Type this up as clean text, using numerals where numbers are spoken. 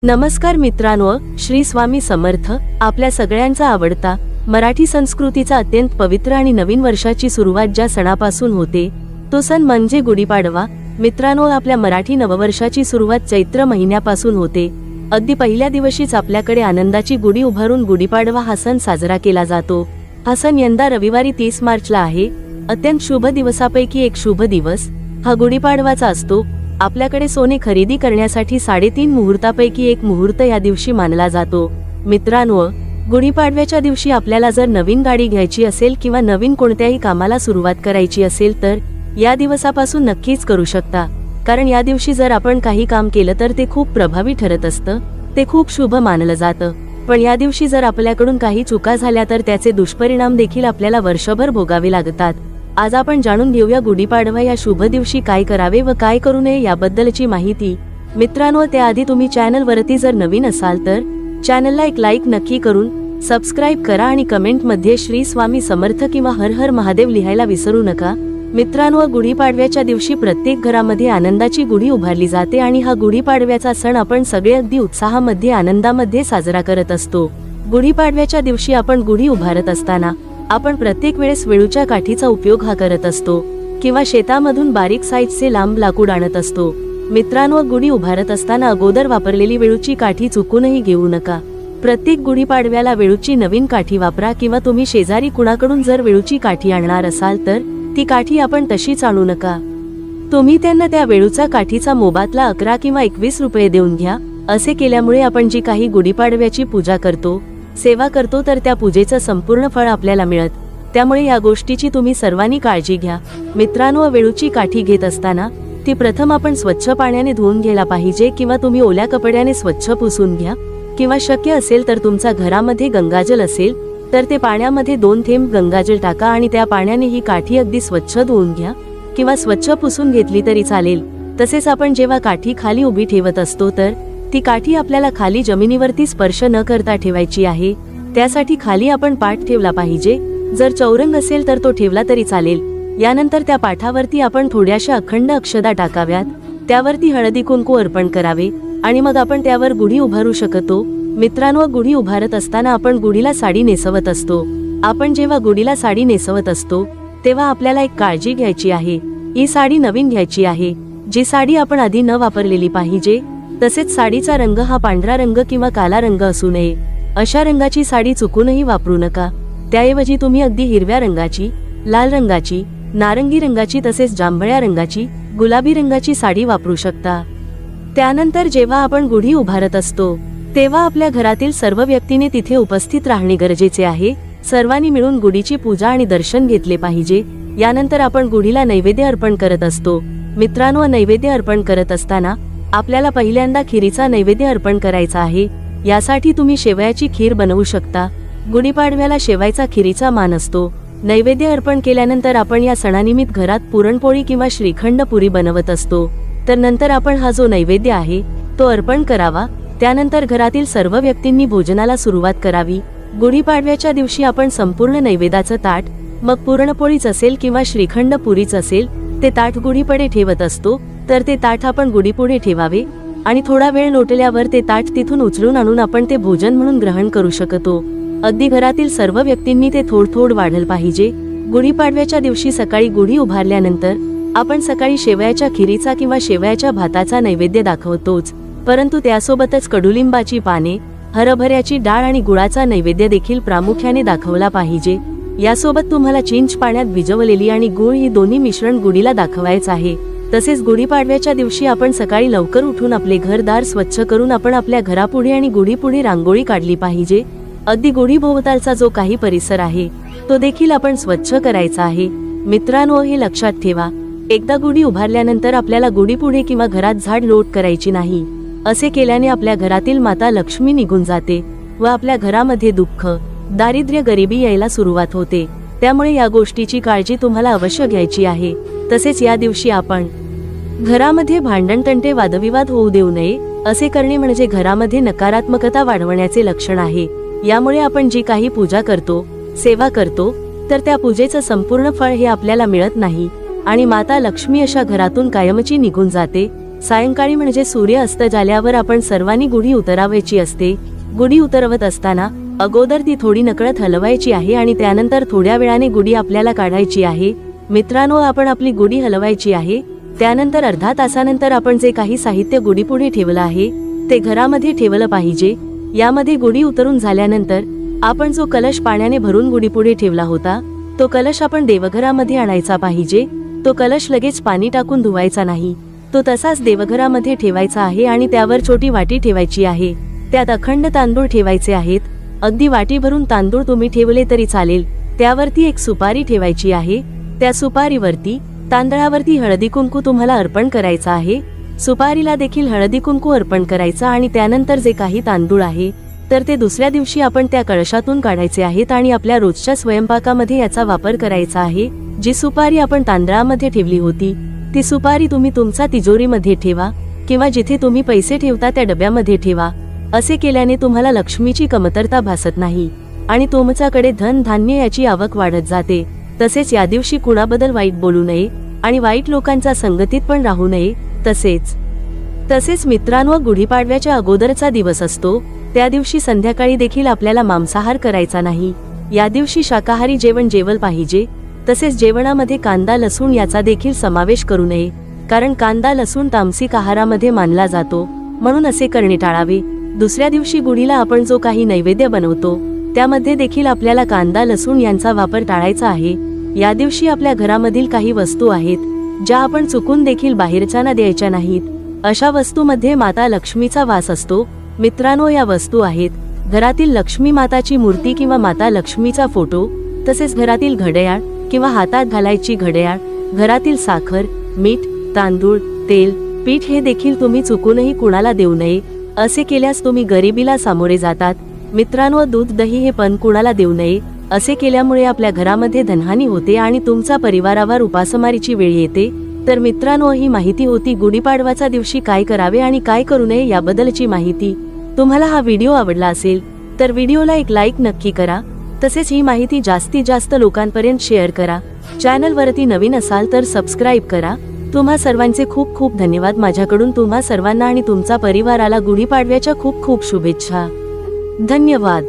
नमस्कार मित्रांनो, श्री स्वामी समर्थ. आपल्या सगळ्यांचा आवडता मराठी संस्कृतीचा अत्यंत पवित्र आणि नवीन वर्षाची सुरुवात ज्या सणापासून होते तो सण म्हणजे गुढीपाडवा. मित्रांनो, आपल्या मराठी नववर्षाची सुरुवात चैत्र महिन्यापासून होते. अगदी पहिल्या दिवशीच आपल्याकडे आनंदाची गुढी उभारून गुढीपाडवा हा सण साजरा केला जातो. हा सण यंदा रविवारी 30 मार्चला आहे. अत्यंत शुभ दिवसापैकी एक शुभ दिवस हा गुढीपाडवाचा असतो. आपल्याकडे सोने खरेदी करण्यासाठी 3.5 मुहूर्तापैकी एक मुहूर्त या दिवशी मानला जातो. मित्रांनो, गुढीपाडव्याच्या दिवशी आपल्याला जर नवीन गाडी घ्यायची असेल किंवा नवीन कोणत्याही कामाला सुरुवात करायची असेल तर या दिवसापासून नक्कीच करू शकता. कारण या दिवशी जर आपण काही काम केलं तर ते खूप प्रभावी ठरत असतं, ते खूप शुभ मानलं जातं. पण या दिवशी जर आपल्याकडून काही चुका झाल्या तर त्याचे दुष्परिणाम देखील आपल्याला वर्षभर भोगावे लागतात. आज आपण जाणून घेऊया गुढीपाडवा या शुभ दिवशी काय करावे व काय करू नये याबद्दलची माहिती. मित्रांनो, त्याआधी तुम्ही चॅनलवरती जर नवीन असाल तर चॅनलला एक लाईक नक्की करून सबस्क्राईब करा आणि कमेंटमध्ये श्री स्वामी समर्थ किंवा हर हर महादेव लिहायला विसरू नका. मित्रांनो, गुढीपाडव्याच्या दिवशी प्रत्येक घरामध्ये आनंदाची गुढी उभारली जाते आणि हा गुढीपाडव्याचा सण आपण सगळे अगदी उत्साहामध्ये आनंदामध्ये साजरा करत असतो. गुढीपाडव्याच्या दिवशी आपण गुढी उभारत असताना आपण प्रत्येक वेळेस वेळूच्या काठीचा उपयोग हा करत असतो किंवा शेतामधून बारीक साईजचे लांब लाकूड आणत असतो. मित्रांनो, गुढी उभारत असताना अगोदर वापरलेली वेळूची काठी चुकूनही घेऊ नका. प्रत्येक गुढीपाडव्याला वेळूची नवीन काठी वापरा किंवा तुम्ही शेजारी कुणाकडून जर वेळूची काठी आणणार असाल तर ती काठी आपण तशीच आणू नका. तुम्ही त्यांना त्या वेळूचा काठीचा मोबातला 11 किंवा 21 रुपये देऊन घ्या. असे केल्यामुळे आपण जी काही गुढीपाडव्याची पूजा करतो, सेवा करतो तर त्या पूजेचं संपूर्ण फळ आपल्याला मिळत. त्यामुळे या गोष्टीची तुम्ही सर्वांनी काळजी घ्या. मित्रांनो, वेळूची काठी घेत असताना ती प्रथम आपण स्वच्छ पाण्याने धुवून घ्यायला पाहिजे किंवा तुम्ही ओल्या कपड्याने स्वच्छ पुसून घ्या किंवा शक्य असेल तर तुमच्या घरामध्ये गंगाजल असेल तर ते पाण्यामध्ये 2 थेंब गंगाजल टाका आणि त्या पाण्याने ही काठी अगदी स्वच्छ धुवून घ्या किंवा स्वच्छ पुसून घेतली तरी चालेल. तसेच आपण जेव्हा काठी खाली उभी ठेवत असतो तर ती काठी आपल्याला खाली जमिनीवरती स्पर्श न करता ठेवायची आहे. त्यासाठी खाली आपण पाठ ठेवला पाहिजे. जर चौरंग असेल तर तो ठेवला तरी चालेल. यानंतर त्या पाठावरती आपण थोड्याशा अखंड अक्षदा टाकाव्यात. त्यावरती हळदी कुंकू अर्पण करावे आणि मग आपण त्यावर गुढी उभारू शकतो. मित्रांनो, गुढी उभारत असताना आपण गुढीला साडी नेसवत असतो. आपण जेव्हा गुढीला साडी नेसवत असतो तेव्हा आपल्याला एक काळजी घ्यायची आहे. ही साडी नवीन घ्यायची आहे. जी साडी आपण आधी न वापरलेली पाहिजे. तसेच साडीचा रंग हा पांढरा रंग किंवा काला रंग असू नये. अशा रंगाची साडी चुकूनही वापरू नका. त्याऐवजी तुम्ही अगदी हिरव्या रंगाची, लाल रंगाची, नारंगी रंगाची तसेच जांभळ्या रंगाची, गुलाबी रंगाची साडी वापरू शकता. त्यानंतर जेव्हा आपण गुढी उभारत असतो तेव्हा आपल्या घरातील सर्व व्यक्तीने तिथे उपस्थित राहणे गरजेचे आहे. सर्वांनी मिळून गुढीची पूजा आणि दर्शन घेतले पाहिजे. यानंतर आपण गुढीला नैवेद्य अर्पण करत असतो. मित्रांनो, नैवेद्य अर्पण करत असताना आपल्याला पहिल्यांदा खिरीचा नैवेद्य अर्पण करायचा आहे. यासाठी तुम्ही शेवयाची खीर बनवू शकता. गुढीपाडव्याला शेवयाचा खिरीचा मान असतो. नैवेद्य अर्पण केल्यानंतर आपण या सणानिमित्त घरात पुरणपोळी किंवा श्रीखंड पुरी बनवत असतो. तर नंतर आपण हा जो नैवेद्य आहे तो अर्पण करावा. त्यानंतर घरातील सर्व व्यक्तींनी भोजनाला सुरुवात करावी. गुढीपाडव्याच्या दिवशी आपण संपूर्ण नैवेद्याचं ताट, मग पुरणपोळीच असेल किंवा श्रीखंड पुरीच असेल, ते ताट गुढीपुढे ठेवत असतो. तर ते ताट आपण गुढीपुढे ठेवावे आणि थोडा वेळ लोटल्यावर ते ताट तिथून उचलून आणून आपण ते भोजन म्हणून ग्रहण करू शकतो. अगदी घरातील सर्व व्यक्तींनी ते थोडं वाढलं पाहिजे. गुढीपाडव्याच्या दिवशी सकाळी गुढी उभारल्यानंतर आपण सकाळी शेवयाच्या खिरीचा किंवा शेवयाच्या भाताचा नैवेद्य दाखवतोच, परंतु त्यासोबतच कडुलिंबाची पाने, हरभऱ्याची डाळ आणि गुळाचा नैवेद्य देखील प्रामुख्याने दाखवला पाहिजे. यासोबत तुम्हाला चिंच पाण्यात भिजवलेली आणि गुळ ही दोन्ही मिश्रण गुढीला दाखवायचं आहे. तसेच गुढीपाडव्याच्या दिवशी आपण सकाळी लवकर उठून आपले घरदार स्वच्छ करून आपण आपल्या घरापुढे आणि गुढीपुढे रांगोळी काढली पाहिजे. अगदी गुढीभोवतालचा जो काही परिसर आहे तो देखील आपण स्वच्छ करायचा आहे. मित्रांनो, हे लक्षात ठेवा, एकदा गुढी उभारल्यानंतर आपल्याला गुढीपुढे किंवा घरात झाड लोट करायची नाही. असे केल्याने आपल्या घरातील माता लक्ष्मी निघून जाते व आपल्या घरामध्ये दुःख, दारिद्र्य, गरिबी यायला सुरुवात होते. त्यामुळे या गोष्टीची काळजी तुम्हाला अवश्य घ्यायची आहे. तसेच या दिवशी आपण घरामध्ये भांडण, तंटे, वादविवाद होऊ देऊ नये. असे करणे म्हणजे घरामध्ये नकारात्मकता वाढवण्याचे लक्षण आहे. यामुळे आपण जी काही पूजा करतो, सेवा करतो तर त्या पूजेचं संपूर्ण फळ हे आपल्याला मिळत नाही आणि माता लक्ष्मी अशा घरातून कायमची निघून जाते. सायंकाळी म्हणजे सूर्य अस्त झाल्यावर आपण सर्वांनी गुढी उतरवायची असते. गुढी उतरवत असताना अगोदर ती थोडी नकळत हलवायची आहे आणि त्यानंतर थोड्या वेळाने गुढी आपल्याला काढायची आहे. मित्रांनो, आपण आपली गुढी हलवायची आहे. त्यानंतर अर्धा तासानंतर आपण जे काही साहित्य गुढीपुढे ठेवलं आहे ते घरामध्ये ठेवलं पाहिजे. यामध्ये गुढी उतरून झाल्यानंतर आपण जो कलश पाण्याने भरून गुढीपुढे ठेवला होता तो कलश आपण देवघरामध्ये आणायचा पाहिजे. तो कलश लगेच पाणी टाकून धुवायचा नाही, तो तसाच देवघरामध्ये ठेवायचा आहे आणि त्यावर छोटी वाटी ठेवायची आहे. त्यात अखंड तांदूळ ठेवायचे आहेत. अगदी वाटी भरून तांदूळ तुम्ही ठेवले तरी चालेल. त्यावरती एक सुपारी ठेवायची आहे. त्या सुपारीवरती तांदळावरती हळदी कुंकू तुम्हाला अर्पण करायचा आहे. सुपारीला देखील हळदी कुंकू अर्पण करायचा आणि त्यानंतर जे काही तांदूळ आहे तर ते दुसऱ्या दिवशी आपण त्या कळशातून काढायचे आहेत आणि आपल्या रोजच्या स्वयंपाकामध्ये याचा वापर करायचा आहे. जी सुपारी आपण तांदळामध्ये ठेवली होती ती सुपारी तुम्ही तुमच्या तिजोरीमध्ये ठेवा किंवा जिथे तुम्ही पैसे ठेवता त्या डब्यामध्ये ठेवा. असे केल्याने तुम्हाला लक्ष्मीची कमतरता भासत नाही आणि तुमच्याकडे धन धान्य याची आवक वाढत जाते. तसेच या दिवशी कुणाबद्दल वाईट बोलू नये आणि वाईट लोकांच्या संगतीत पण राहू नये. तसेच मित्रांनो, गुढीपाडव्याच्या अगोदरचा दिवस असतो. त्या दिवशी संध्याकाळी देखील आपल्याला मांसाहार करायचा नाही. या दिवशी शाकाहारी जेवण जेवल पाहिजे. तसेच जेवणामध्ये कांदा लसूण याचा देखील समावेश करू नये, कारण कांदा लसूण तामसिक आहारामध्ये मानला जातो, म्हणून असे करणे टाळावे. दुसऱ्या दिवशी गुढीला आपण जो काही नैवेद्य बनवतो त्यामध्ये देखील आपल्याला कांदा लसूण यांचा वापर टाळायचा आहे. या दिवशी आपल्या घरामधील काही वस्तू आहेत ज्या आपण चुकून देखील बाहेरच्यांना द्यायच्या नाहीत. अशा वस्तूमध्ये माता लक्ष्मीचा वास असतो. मित्रांनो, या वस्तू आहेत घरातील लक्ष्मी माताची मूर्ती किंवा माता लक्ष्मीचा फोटो, तसेच घरातील घड्याळ किंवा हातात घालायची घड्याळ, घरातील साखर, मीठ, तांदूळ, तेल, पीठ हे देखील तुम्ही चुकूनही कुणाला देऊ नये. असे केल्यास तुम्ही गरिबीला सामोरे जातात. मित्रांनो, दूध दही हे पण कुणाला देऊ नये. असे केल्यामुळे आपल्या घरामध्ये धनहानी होते आणि तुमच्या परिवारावर उपासमारीची वेळ येते. तर मित्रांनो, ही माहिती होती गुढीपाडवाच्या दिवशी काय करावे आणि काय करू नये याबद्दलची माहिती. तुम्हाला हा व्हिडिओ आवडला असेल तर व्हिडिओला एक लाईक नक्की करा. तसेच ही माहिती जास्तीत जास्त लोकांपर्यंत शेअर करा. चॅनलवरती नवीन असाल तर सबस्क्राईब करा. तुम्हा सर्वांचे खूप खूप धन्यवाद. माझ्याकडून तुम्हा सर्वांना आणि तुमच्या परिवाराला गुढीपाडव्याच्या खूप खूप शुभेच्छा. धन्यवाद.